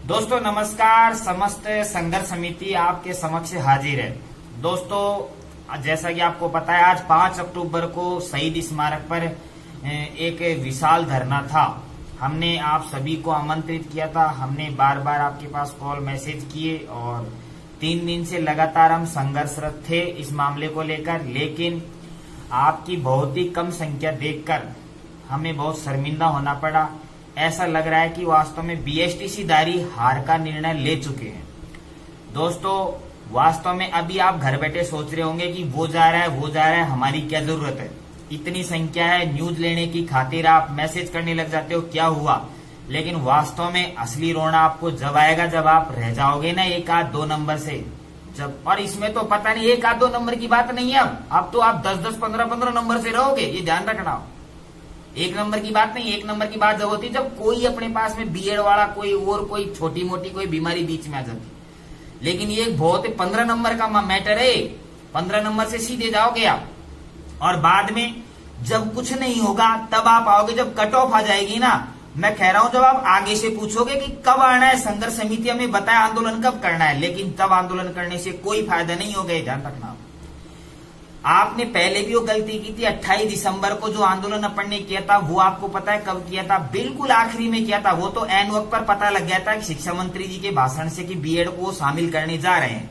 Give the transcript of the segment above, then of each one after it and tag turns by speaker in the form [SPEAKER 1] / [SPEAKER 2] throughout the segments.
[SPEAKER 1] दोस्तों नमस्कार। समस्त संघर्ष समिति आपके समक्ष हाजिर है। दोस्तों जैसा कि आपको पता है, आज 5 अक्टूबर को शहीद स्मारक पर एक विशाल धरना था। हमने आप सभी को आमंत्रित किया था। हमने बार बार आपके पास कॉल मैसेज किए और 3 दिन से लगातार हम संघर्षरत थे इस मामले को लेकर, लेकिन आपकी बहुत ही कम संख्या देखकर हमें बहुत शर्मिंदा होना पड़ा। ऐसा लग रहा है कि वास्तव में बीएसटीसीधारी हार का निर्णय ले चुके हैं। दोस्तों वास्तव में अभी आप घर बैठे सोच रहे होंगे कि वो जा रहा है वो जा रहा है, हमारी क्या जरूरत है, इतनी संख्या है, न्यूज लेने की खातिर आप मैसेज करने लग जाते हो, क्या हुआ। लेकिन वास्तव में असली रोना आपको जब आएगा जब आप रह जाओगे ना 1 आध 2 नंबर से। जब और इसमें तो पता नहीं 1 आध 2 नंबर की बात नहीं है, अब तो आप 10-10 15-15 नंबर से रहोगे, ये ध्यान रखना। 1 नंबर की बात नहीं, 1 नंबर की बात जब होती जब कोई अपने पास में बीएड वाला कोई और कोई छोटी मोटी कोई बीमारी बीच में आ जाती। लेकिन ये बहुत 15 नंबर का मैटर है। 15 नंबर से सीधे जाओगे आप, और बाद में जब कुछ नहीं होगा तब आप आओगे, जब कट ऑफ आ जाएगी ना। मैं कह रहा हूं जब आप आगे से पूछोगे कि कब आना है, संघर्ष समिति हमें बताया आंदोलन कब करना है, लेकिन तब आंदोलन करने से कोई फायदा नहीं होगा, ध्यान रखना। आपने पहले भी वो गलती की थी। 28 दिसंबर को जो आंदोलन अपन ने किया था वो आपको पता है कब किया था? बिल्कुल आखिरी में किया था। वो तो एन वक्त पर पता लग गया था कि शिक्षा मंत्री जी के भाषण से कि बीएड को शामिल करने जा रहे हैं,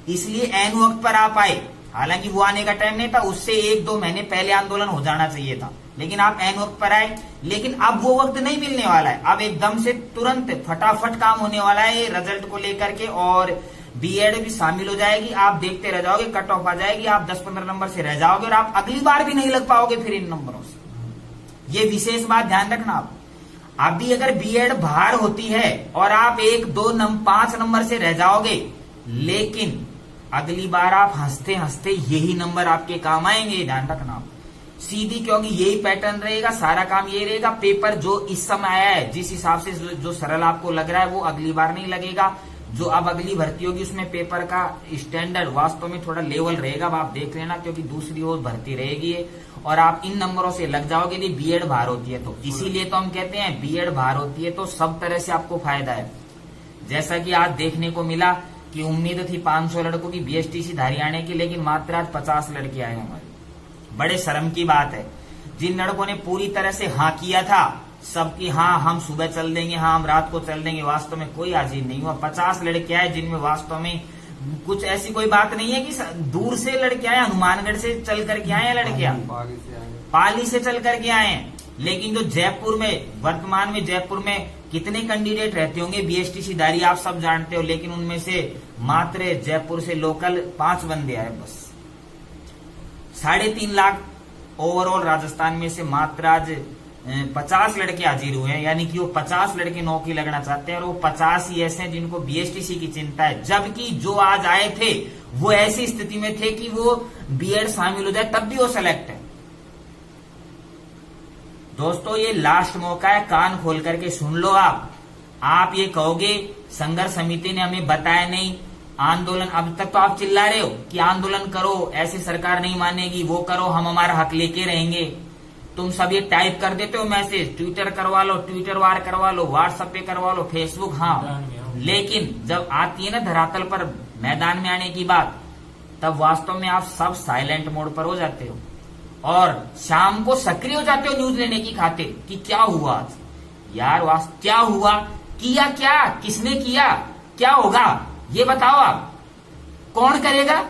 [SPEAKER 1] इसलिए एन वक्त पर आप आए। हालांकि वो आने का टाइम नहीं था, उससे 1-2 महीने पहले आंदोलन हो जाना चाहिए था, लेकिन आप एन वक्त पर आए। लेकिन अब वो वक्त नहीं मिलने वाला है। अब एकदम से तुरंत फटाफट काम होने वाला है रिजल्ट को लेकर के, और बीएड भी शामिल हो जाएगी। आप देखते रह जाओगे, कट ऑफ आ जाएगी, आप 10-15 नंबर से रह जाओगे और आप अगली बार भी नहीं लग पाओगे फिर इन नंबरों से। ये विशेष बात ध्यान रखना आप। अभी अगर बीएड बाहर होती है और आप 1-2-5 नंबर से रह जाओगे, लेकिन अगली बार आप हंसते हंसते यही नंबर आपके काम आएंगे, ध्यान रखना आप। सीधी, क्योंकि यही पैटर्न रहेगा, सारा काम यही रहेगा। पेपर जो इस समय आया है, जिस हिसाब से जो सरल आपको लग रहा है, वो अगली बार नहीं लगेगा। जो अब अगली भर्ती होगी उसमें पेपर का स्टैंडर्ड वास्तव में थोड़ा लेवल रहेगा, आप देख लेना, क्योंकि दूसरी ओर भर्ती रहेगी और आप इन नंबरों से लग जाओगे। नहीं, बीएड बाहर होती है तो इसीलिए तो हम कहते हैं बीएड बाहर होती है तो सब तरह से आपको फायदा है। जैसा कि आज देखने को मिला कि उम्मीद थी 500 लड़कों की बीएसटीसीधारी आने की, लेकिन मात्र आज 50 लड़के आए हमारे। बड़े शर्म की बात है। जिन लड़कों ने पूरी तरह से हाँ किया था सबकी, हाँ हम सुबह चल देंगे, हाँ हम रात को चल देंगे, वास्तव में कोई हाजिर नहीं हुआ। 50 लड़के आए जिनमें वास्तव में कुछ ऐसी कोई बात नहीं है कि दूर से लड़के आए, हनुमानगढ़ से चल करके आए हैं लड़कियां, पाली से चल करके आए हैं। लेकिन जो जयपुर में, वर्तमान में जयपुर में कितने कैंडिडेट रहते होंगे बीएसटीसीधारी आप सब जानते हो, लेकिन उनमें से मात्र जयपुर से लोकल 5 बंदे आए बस। 3.5 लाख ओवरऑल राजस्थान में से मात्र आज 50 लड़के हाजिर हुए हैं। यानी कि वो 50 लड़के नौकरी लगना चाहते हैं और वो 50 ही ऐसे हैं जिनको बीएसटीसी की चिंता है। जबकि जो आज आए थे वो ऐसी स्थिति में थे कि वो बीएड शामिल हो जाए तब भी वो सेलेक्ट है। दोस्तों ये लास्ट मौका है, कान खोल करके सुन लो आप ये कहोगे संघर्ष समिति ने हमें बताया नहीं, आंदोलन, अब तक तो आप चिल्ला रहे हो कि आंदोलन करो, ऐसे सरकार नहीं मानेगी, वो करो, हम हमारा हक लेके रहेंगे। तुम सब ये टाइप कर देते हो मैसेज, ट्विटर करवा लो, ट्विटर वार करवा लो, व्हाट्सएप पे करवा लो, फेसबुक, हाँ, लेकिन जब आती है ना धरातल पर मैदान में आने की बात, तब वास्तव में आप सब साइलेंट मोड पर हो जाते हो और शाम को सक्रिय हो जाते हो न्यूज लेने की खातिर कि क्या हुआ आज यार, क्या हुआ, किया क्या, किसने किया, क्या होगा ये बताओ आप, कौन करेगा?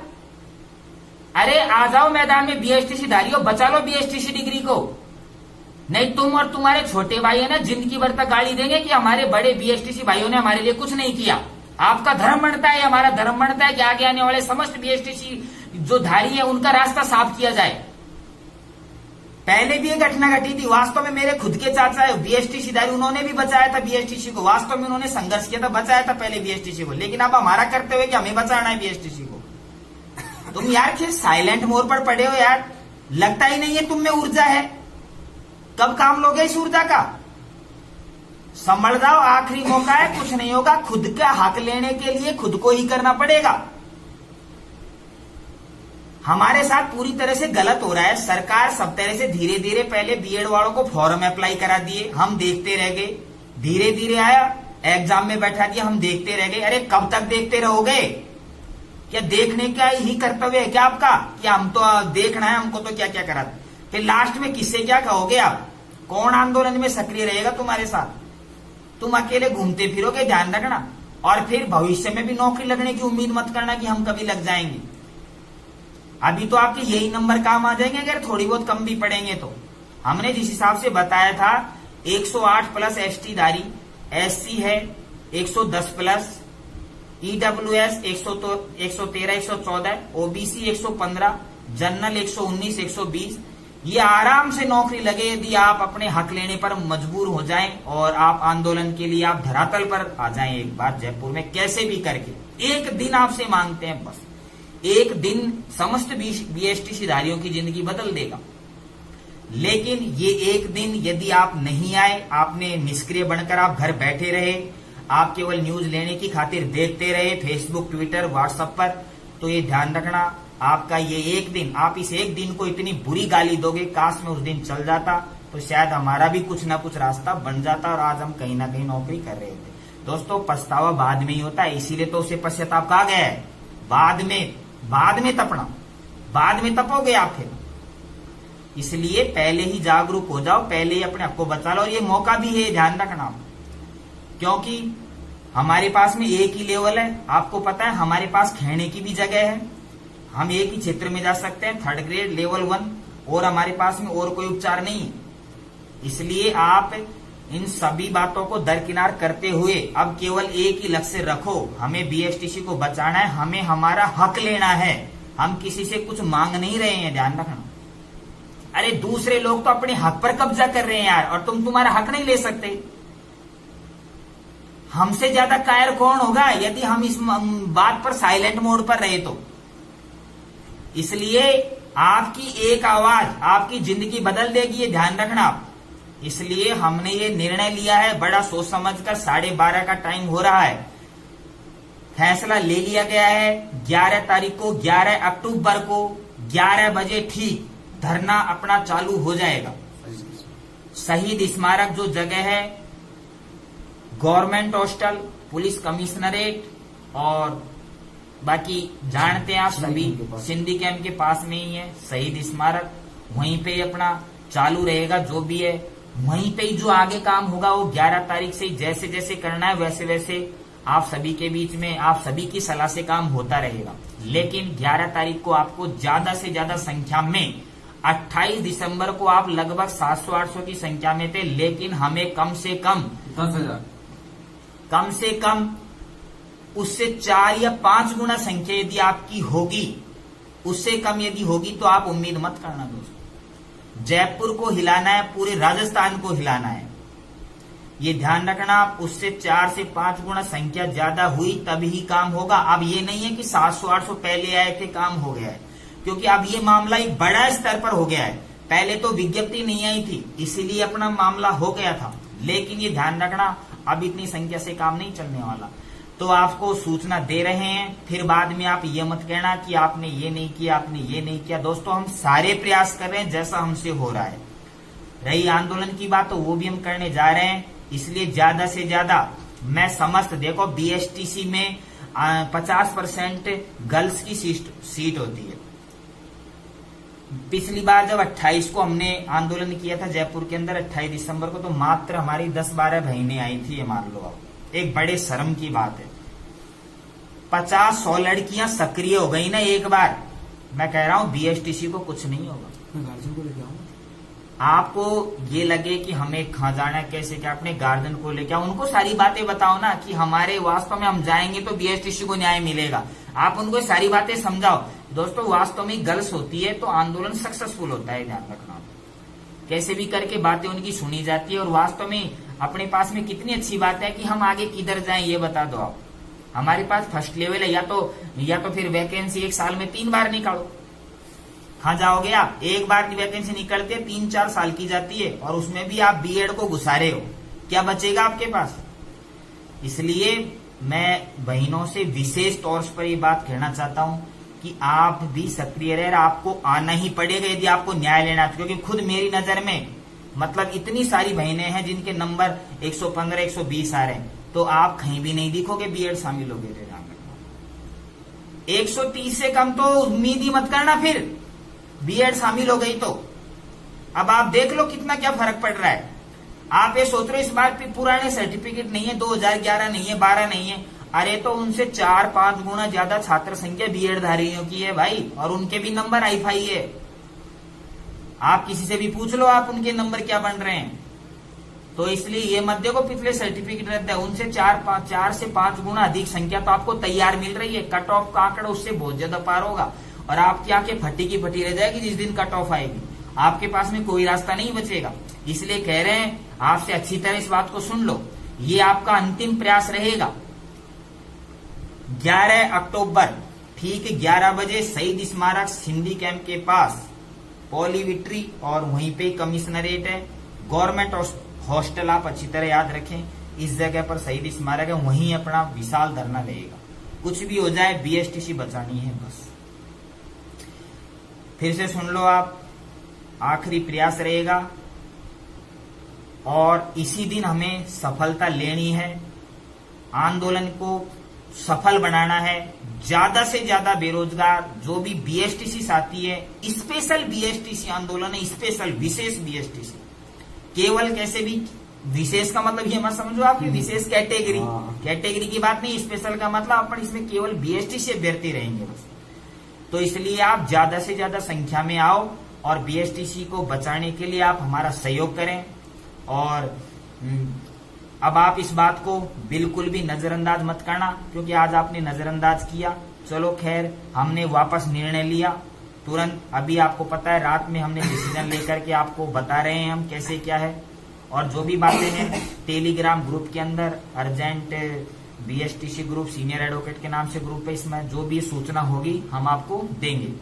[SPEAKER 1] अरे आ जाओ मैदान में बीएसटीसीधारियों, बचा लो बीएसटीसी डिग्री को। नहीं तुम और तुम्हारे छोटे भाई है ना, जिंदगी भर तक गाली देंगे कि हमारे बड़े बीएसटीसी भाइयों ने हमारे लिए कुछ नहीं किया। आपका धर्म बनता है, हमारा धर्म बनता है कि आगे आने वाले समस्त बीएसटीसी जो धारी है उनका रास्ता साफ किया जाए। पहले भी एक घटना घटी थी, वास्तव में मेरे खुद के चाचा है बीएसटीसी धारी, उन्होंने भी बचाया था बीएसटीसी को, वास्तव में उन्होंने संघर्ष किया था, बचाया था पहले बीएसटीसी को। लेकिन अब हमारा करते हुए कि हमें बचाना है बीएसटीसी को। तुम यार फिर साइलेंट मोड पर पड़े हो यार, लगता ही नहीं है तुम में ऊर्जा है। कब काम लोगे इस ऊर्जा का? संभल जाओ, आखिरी मौका है, कुछ नहीं होगा। खुद का हक लेने के लिए खुद को ही करना पड़ेगा। हमारे साथ पूरी तरह से गलत हो रहा है। सरकार सब तरह से धीरे धीरे पहले बीएड वालों को फॉर्म अप्लाई करा दिए, हम देखते रह गए। धीरे धीरे आया एग्जाम में बैठा दिया, हम देखते रह गए। अरे कब तक देखते रहोगे? क्या देखने का ही कर्तव्य है क्या आपका? क्या हम तो देखना है हमको, तो क्या क्या करा? फिर लास्ट में किससे क्या कहोगे आप? कौन आंदोलन में सक्रिय रहेगा तुम्हारे साथ? तुम अकेले घूमते फिरोगे, ध्यान रखना। और फिर भविष्य में भी नौकरी लगने की उम्मीद मत करना कि हम कभी लग जाएंगे। अभी तो आपके यही नंबर काम आ जाएंगे अगर थोड़ी बहुत कम भी पड़ेंगे तो। हमने जिस हिसाब से बताया था 108 प्लस एसटी धारी, एससी है 110 प्लस, ईडब्ल्यूएस 113 114, ओबीसी 115, जनरल 119 120। ये आराम से नौकरी लगे यदि आप अपने हक लेने पर मजबूर हो जाएं और आप आंदोलन के लिए आप धरातल पर आ जाएं एक बार जयपुर में, कैसे भी करके। एक दिन आपसे मांगते हैं, बस एक दिन समस्त बीएसटीसी धारियों की जिंदगी बदल देगा। लेकिन ये एक दिन यदि आप नहीं आए, आपने निष्क्रिय बनकर आप घर बैठे रहे, आप केवल न्यूज लेने की खातिर देखते रहे फेसबुक, ट्विटर, व्हाट्सएप पर, तो ये ध्यान रखना आपका ये एक दिन, आप इस एक दिन को इतनी बुरी गाली दोगे, काश में उस दिन चल जाता तो शायद हमारा भी कुछ ना कुछ रास्ता बन जाता और आज हम कहीं ना कहीं नौकरी कर रहे थे। दोस्तों पछतावा बाद में ही होता है, इसीलिए तो उसे पश्चाताप कहा गया है। बाद में तपना, बाद में तपोगे आप फिर। इसलिए पहले ही जागरूक हो जाओ, पहले ही अपने आप को बचा लो। और ये मौका भी है, ध्यान रखना, क्योंकि हमारे पास में एक ही लेवल है। आपको पता है हमारे पास खेलने की भी जगह है, हम एक ही क्षेत्र में जा सकते हैं, 3rd ग्रेड लेवल 1, और हमारे पास में और कोई उपचार नहीं है। इसलिए आप इन सभी बातों को दरकिनार करते हुए अब केवल एक ही लक्ष्य रखो, हमें बीएसटीसी को बचाना है, हमें हमारा हक लेना है। हम किसी से कुछ मांग नहीं रहे हैं, ध्यान रखना। अरे दूसरे लोग तो अपने हक पर कब्जा कर रहे हैं यार, और तुम तुम्हारा हक नहीं ले सकते। हमसे ज्यादा कायर कौन होगा यदि हम इस बात पर साइलेंट मोड पर रहे तो। इसलिए आपकी एक आवाज आपकी जिंदगी बदल देगी, ये ध्यान रखना। इसलिए हमने ये निर्णय लिया है, बड़ा सोच समझकर, 12:30 का टाइम हो रहा है, फैसला ले लिया गया है। 11 तारीख को, 11 अक्टूबर को 11 बजे ठीक धरना अपना चालू हो जाएगा। शहीद स्मारक जो जगह है, गवर्नमेंट हॉस्टल, पुलिस कमिश्नरेट, और बाकी जानते हैं आप सभी, सिंधी कैंप के पास में ही है शहीद स्मारक। वहीं पे अपना चालू रहेगा जो भी है, वहीं पे ही जो आगे काम होगा वो 11 तारीख से जैसे जैसे करना है वैसे वैसे आप सभी के बीच में, आप सभी की सलाह से काम होता रहेगा। लेकिन 11 तारीख को आपको ज्यादा से ज्यादा संख्या में, 28 दिसंबर को आप लगभग 700-800 की संख्या में थे, लेकिन हमें कम से कम
[SPEAKER 2] 10,000, कम
[SPEAKER 1] से कम उससे 4 या 5 गुना संख्या यदि आपकी होगी, उससे कम यदि होगी तो आप उम्मीद मत करना दोस्तों। जयपुर को हिलाना है, पूरे राजस्थान को हिलाना है, ये ध्यान रखना। आप उससे 4 से 5 गुना संख्या ज्यादा हुई तभी ही काम होगा। अब ये नहीं है कि 700-800 पहले आए थे काम हो गया है, क्योंकि अब ये मामला एक बड़ा स्तर पर हो गया है। पहले तो विज्ञप्ति नहीं आई थी, इसीलिए अपना मामला हो गया था, लेकिन ये ध्यान रखना अब इतनी संख्या से काम नहीं चलने वाला। तो आपको सूचना दे रहे हैं, फिर बाद में आप ये मत कहना कि आपने ये नहीं किया, आपने ये नहीं किया। दोस्तों हम सारे प्रयास कर रहे हैं जैसा हमसे हो रहा है। रही आंदोलन की बात तो वो भी हम करने जा रहे हैं, इसलिए ज्यादा से ज्यादा मैं समस्त, देखो बीएसटीसी में 50% गर्ल्स की सीट होती है। पिछली बार जब 28 को हमने आंदोलन किया था जयपुर के अंदर 28 दिसंबर को, तो मात्र हमारी 10-12 बहनें आई थी, ये मान लो आप, एक बड़े शर्म की बात है। 50-100 लड़कियां सक्रिय हो गई ना एक बार। मैं कह रहा हूं बीएसटीसी को कुछ नहीं होगा।
[SPEAKER 2] मैं गार्जियन को लेके आऊंगा।
[SPEAKER 1] आपको ये लगे कि हमें कहाँ जाना है, कैसे, क्या, अपने गार्जियन को लेके आओ, उनको सारी बातें बताओ ना कि हमारे वास्तव में हम जाएंगे तो बीएसटीसी को न्याय मिलेगा। आप उनको सारी बातें समझाओ। दोस्तों वास्तव में गर्ल्स होती है तो आंदोलन सक्सेसफुल होता है, ध्यान रखना। कैसे भी करके बातें उनकी सुनी जाती है, और वास्तव में अपने पास में कितनी अच्छी बात है कि हम आगे किधर जाएं ये बता दो आप। हमारे पास फर्स्ट लेवल है, या तो फिर वैकेंसी एक साल में 3 बार निकालो। कहाँ जाओगे आप? एक बार वैकेंसी निकलती है 3-4 साल की जाती है, और उसमें भी आप बीएड को घुसा रहे हो, क्या बचेगा आपके पास? इसलिए मैं बहनों से विशेष तौर पर ये बात कहना चाहता हूं कि आप भी सक्रिय रहे, आपको आना ही पड़ेगा यदि आपको न्याय लेना है। क्योंकि खुद मेरी नजर में मतलब इतनी सारी बहनें हैं जिनके नंबर 115-120 आ रहे हैं, तो आप कहीं भी नहीं दिखोगे बीएड शामिल हो गए। ध्यान रखना, 130 से कम तो उम्मीद ही मत करना फिर बीएड शामिल हो गई तो। अब आप देख लो कितना क्या फर्क पड़ रहा है। आप ये सोच रहे हो इस बार पुराने सर्टिफिकेट नहीं है, 2011 नहीं है, 12 नहीं है, अरे तो उनसे 4-5 गुना ज्यादा छात्र संख्या बीएड धारियों की है भाई, और उनके भी नंबर हाई-फाई है। आप किसी से भी पूछ लो आप उनके नंबर क्या बन रहे हैं। तो इसलिए ये मत देखो पिछले सर्टिफिकेट रहता है, उनसे 4 से 5 गुना अधिक संख्या तो आपको तैयार मिल रही है। कट ऑफ का आंकड़ा उससे बहुत ज्यादा पार होगा, और आपकी आंखें फटी की फटी रह जाएगी जिस दिन कट ऑफ आएगी। आपके पास में कोई रास्ता नहीं बचेगा। इसलिए कह रहे हैं आपसे अच्छी तरह इस बात को सुन लो, ये आपका अंतिम प्रयास रहेगा। 11 अक्टूबर ठीक 11 बजे शहीद स्मारक सिंधी कैंप के पास पॉलीविट्री, और वहीं पे कमिश्नरेट है, गवर्नमेंट हॉस्टल, आप अच्छी तरह याद रखें। इस जगह पर शहीद स्मारक है, वहीं अपना विशाल धरना रहेगा। कुछ भी हो जाए बीएसटीसी बचानी है बस। फिर से सुन लो आप, आखिरी प्रयास रहेगा और इसी दिन हमें सफलता लेनी है। आंदोलन को सफल बनाना है। ज्यादा से ज्यादा बेरोजगार जो भी बीएसटीसी साथी है, स्पेशल बीएसटीसी आंदोलन है, स्पेशल विशेष बीएसटीसी, केवल कैसे भी, विशेष का मतलब ये मत समझो आप विशेष कैटेगरी, कैटेगरी की बात नहीं, स्पेशल का मतलब अपन इसमें केवल बीएसटीसी अभ्यर्थी रहेंगे बस। तो इसलिए आप ज्यादा से ज्यादा संख्या में आओ और बीएसटीसी को बचाने के लिए आप हमारा सहयोग करें। और अब आप इस बात को बिल्कुल भी नजरअंदाज मत करना, क्योंकि आज आपने नजरअंदाज किया, चलो खैर हमने वापस निर्णय लिया तुरंत। अभी आपको पता है रात में हमने डिसीजन लेकर के आपको बता रहे हैं हम कैसे क्या है, और जो भी बातें हैं टेलीग्राम ग्रुप के अंदर, urgent BSTC group senior advocate के नाम से ग्रुप है, इसमें जो भी सूचना होगी हम आपको देंगे।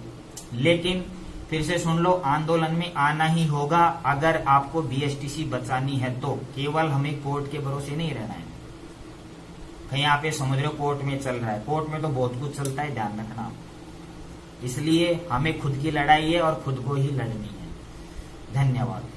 [SPEAKER 1] लेकिन फिर से सुन लो, आंदोलन में आना ही होगा अगर आपको बीएसटीसी बचानी है तो। केवल हमें कोर्ट के भरोसे नहीं रहना है। कहीं आप ये समझ रहे हो कोर्ट में चल रहा है, कोर्ट में तो बहुत कुछ चलता है, ध्यान रखना। इसलिए हमें खुद की लड़ाई है और खुद को ही लड़नी है। धन्यवाद।